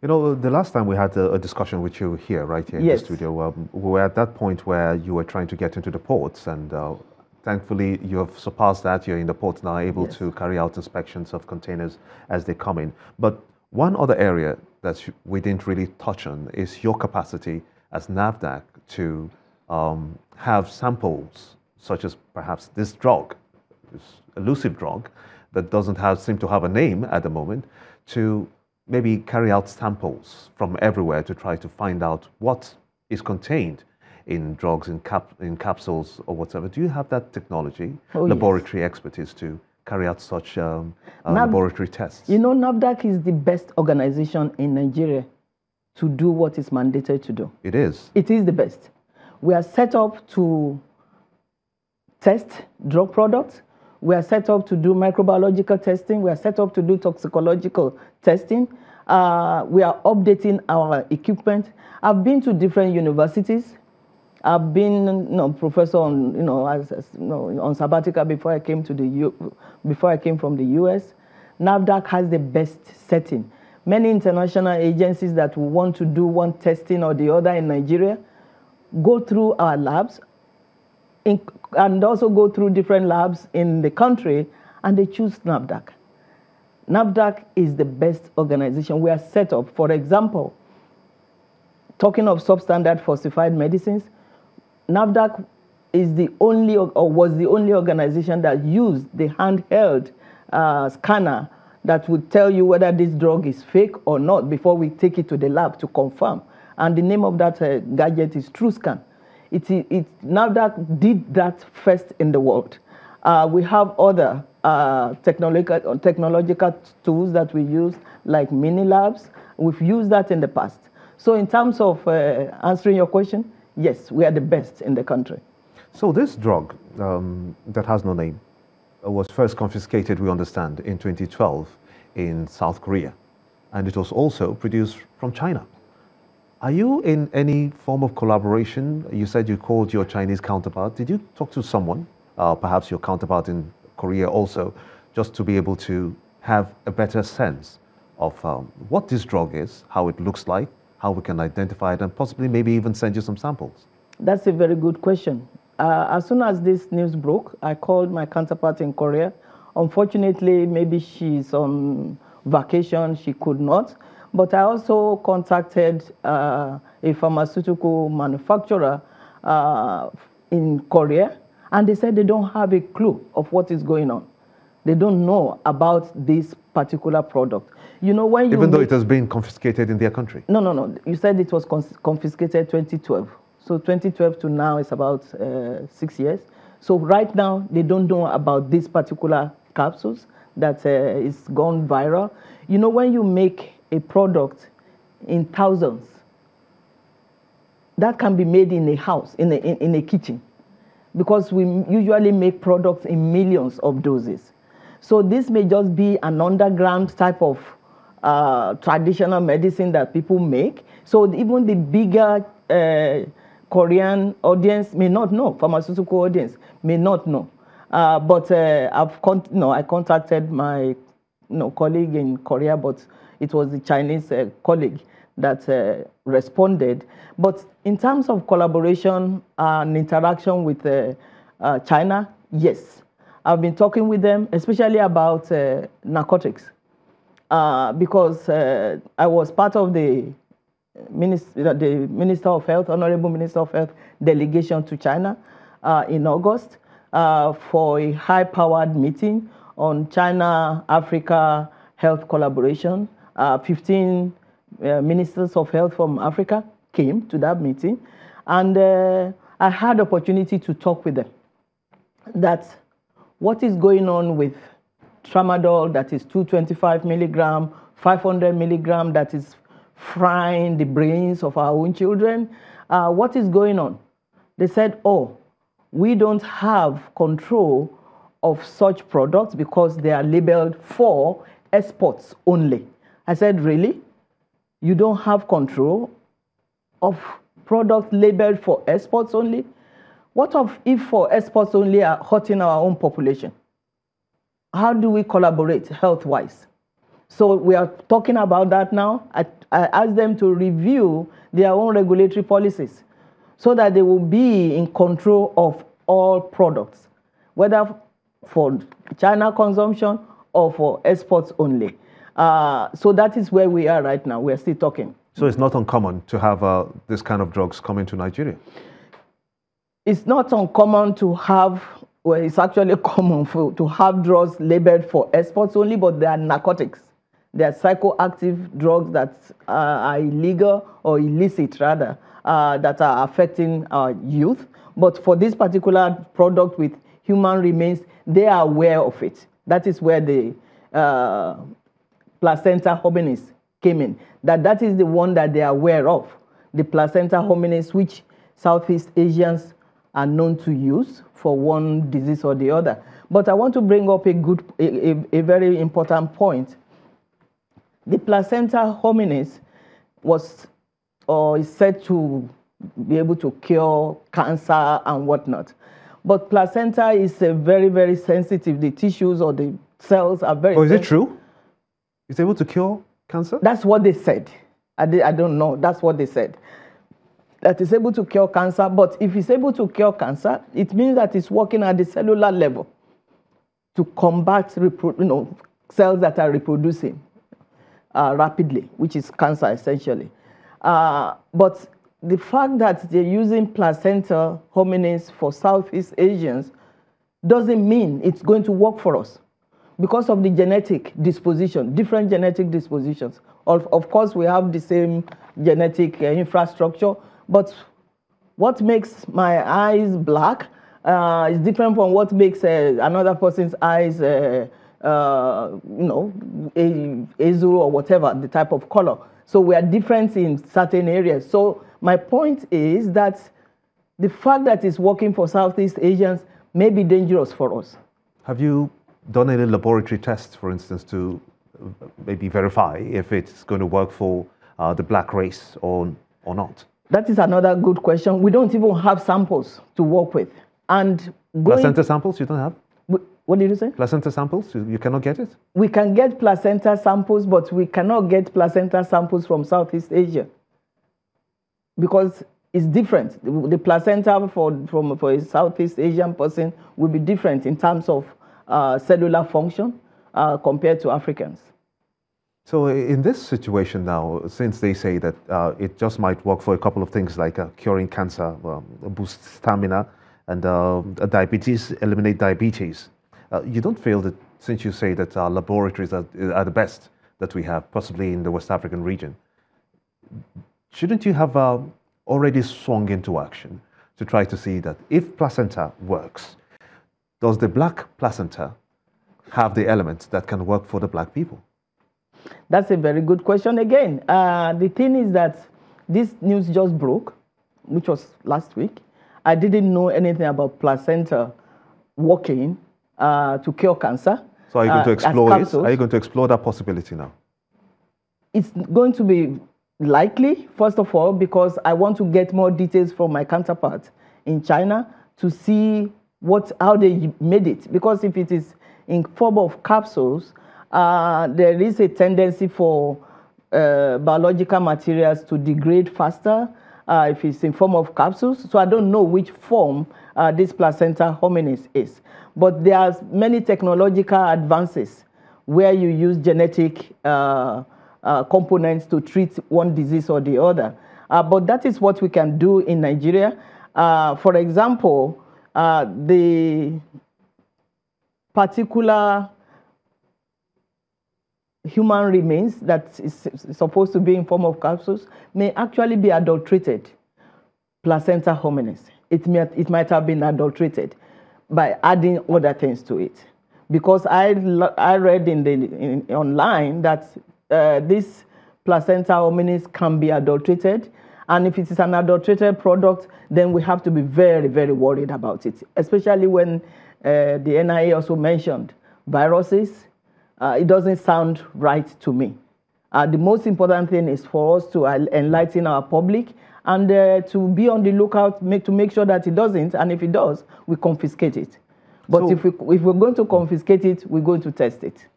You know, the last time we had a discussion with you here, right here in the Yes. studio, we were at that point where you were trying to get into the ports, and thankfully you have surpassed that. You're in the ports now, able Yes. to carry out inspections of containers as they come in. But one other area that we didn't really touch on is your capacity as NAFDAC to have samples, such as perhaps this drug, this elusive drug that doesn't seem to have a name at the moment, to maybe carry out samples from everywhere to try to find out what is contained in drugs, in capsules or whatever. Do you have that technology, Oh, yes. laboratory expertise to carry out such laboratory tests? You know, NAFDAC is the best organization in Nigeria to do what is mandated to do. It is. It is the best. We are set up to test drug products. We are set up to do microbiological testing. We are set up to do toxicological testing. We are updating our equipment. I've been to different universities. I've been professor on, on sabbatical before I came from the US. NAFDAC has the best setting. Many international agencies that will want to do one testing or the other in Nigeria go through our labs and also go through different labs in the country, and they choose NAFDAC. NAFDAC is the best organization. We are set up, for example, talking of substandard falsified medicines, NAFDAC is the only, or was the only organization that used the handheld scanner that would tell you whether this drug is fake or not before we take it to the lab to confirm. And the name of that gadget is TrueScan. NAFDAC did that first in the world. We have other technological tools that we use, like mini labs. We've used that in the past. So in terms of answering your question, yes, we are the best in the country. So this drug that has no name was first confiscated, we understand, in 2012 in South Korea. And it was also produced from China. Are you in any form of collaboration? You said you called your Chinese counterpart. Did you talk to someone, perhaps your counterpart in Korea also, just to be able to have a better sense of what this drug is, how it looks like, how we can identify it, and possibly maybe even send you some samples? That's a very good question. As soon as this news broke, I called my counterpart in Korea. Unfortunately, maybe she's on vacation, she could not. But I also contacted a pharmaceutical manufacturer in Korea, and they said they don't have a clue of what is going on. They don't know about this particular product. You know, when you even though it has been confiscated in their country? No. You said it was confiscated 2012. So 2012 to now is about 6 years. So right now, they don't know about this particular capsules that is gone viral. You know, when you make a product in thousands, that can be made in a house, in a kitchen, because we usually make products in millions of doses. So this may just be an underground type of traditional medicine that people make. So even the bigger Korean audience may not know, pharmaceutical audience may not know. But I contacted my colleague in Korea, but it was the Chinese colleague that responded. But in terms of collaboration and interaction with China, yes. I've been talking with them, especially about narcotics, because I was part of the Minister of Health, Honorable Minister of Health delegation to China in August for a high-powered meeting on China-Africa health collaboration. 15 ministers of health from Africa came to that meeting, and I had the opportunity to talk with them that what is going on with tramadol that is 225 milligram, 500 milligram that is frying the brains of our own children. What is going on? They said, oh, we don't have control of such products because they are labeled for exports only. I said, really? You don't have control of products labeled for exports only? What if for exports only are hurting our own population? How do we collaborate health-wise? So we are talking about that now. I asked them to review their own regulatory policies so that they will be in control of all products, whether for China consumption or for exports only. So that is where we are right now. We are still talking. So it's not uncommon to have this kind of drugs come into Nigeria? It's not uncommon to have, well, it's actually common to have drugs labeled for exports only, but they are narcotics. They are psychoactive drugs that are illegal or illicit, rather, that are affecting our youth. But for this particular product with human remains, they are aware of it. That is where the placenta hominis came in. That is the one that they are aware of, the placenta hominis, which Southeast Asians are known to use for one disease or the other. But I want to bring up a very important point. The placenta hominis was or is said to be able to cure cancer and whatnot. But placenta is very, very sensitive. The tissues or the cells are very sensitive. Is it true? It's able to cure cancer? That's what they said. I don't know. That's what they said. That it's able to cure cancer. But if it's able to cure cancer, it means that it's working at the cellular level to combat cells that are reproducing rapidly, which is cancer essentially. But the fact that they're using placenta hominis for Southeast Asians doesn't mean it's going to work for us because of the genetic disposition, different genetic dispositions. Of course, we have the same genetic infrastructure, but what makes my eyes black is different from what makes another person's eyes azure or whatever, the type of color. So we are different in certain areas. So my point is that the fact that it's working for Southeast Asians may be dangerous for us. Have you done any laboratory tests, for instance, to maybe verify if it's going to work for the black race or not? That is another good question. We don't even have samples to work with. And placenta samples you don't have? What did you say? Placenta samples? You cannot get it? We can get placenta samples, but we cannot get placenta samples from Southeast Asia because it's different. The placenta for a Southeast Asian person will be different in terms of cellular function compared to Africans. So in this situation now, since they say that it just might work for a couple of things like curing cancer, boost stamina, and diabetes, eliminate diabetes, you don't feel that, since you say that our laboratories are the best that we have, possibly in the West African region, shouldn't you have already swung into action to try to see that if placenta works, does the black placenta have the elements that can work for the black people? That's a very good question again. The thing is that this news just broke, which was last week. I didn't know anything about placenta working to cure cancer. So are you going to explore it? Are you going to explore that possibility now? It's going to be likely, first of all, because I want to get more details from my counterparts in China to see how they made it. Because if it is in form of capsules, there is a tendency for biological materials to degrade faster if it's in form of capsules. So I don't know which form this placenta hominis is. But there are many technological advances where you use genetic components to treat one disease or the other. But that is what we can do in Nigeria. For example, the particular human remains that is supposed to be in form of capsules may actually be adulterated placenta hominis. It might have been adulterated by adding other things to it. Because I read online that this placenta hominis can be adulterated, and if it is an adulterated product, then we have to be very, very worried about it, especially when the NIA also mentioned viruses. It doesn't sound right to me. The most important thing is for us to enlighten our public and to be on the lookout to make sure that it doesn't, and if it does, we confiscate it. But if we're going to confiscate it, we're going to test it.